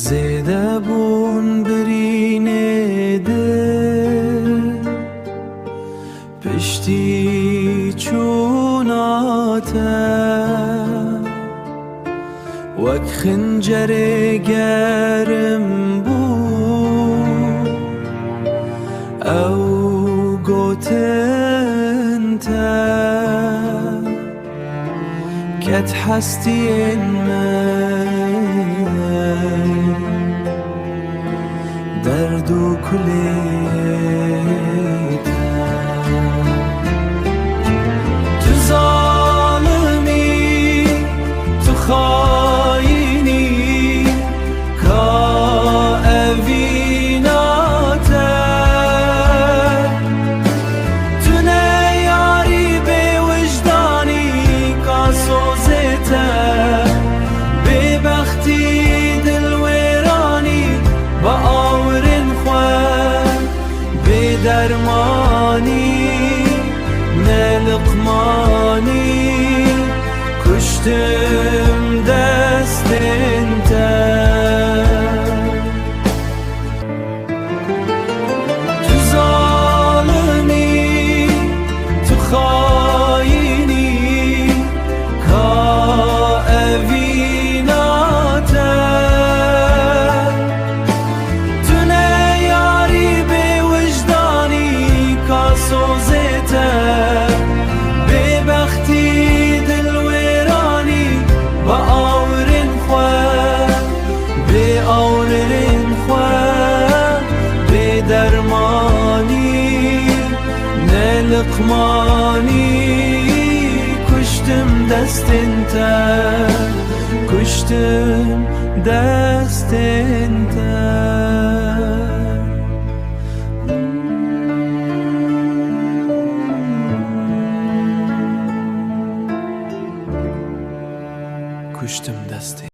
زیده بون برینه دل پشتی چوناته وک خنجر گرم بود او گوتنته کت هستی من درد و کلیت تو ظالمی تو خاینی کا اویناته تو نیاری به وجدانی کا سوزته به بختی دل ویرانی با آورن خواه به درمانی نه لقمانی کشتم دست انته تو ظالمی تو خاینی کا اویناته تو نیاری به وجدانی کا سوزته به بختی دل ویرانی با آورن خواه به آورن خواه به درمانی نه لقمانی کشتم دست انته کشتم دست انته کشتم دست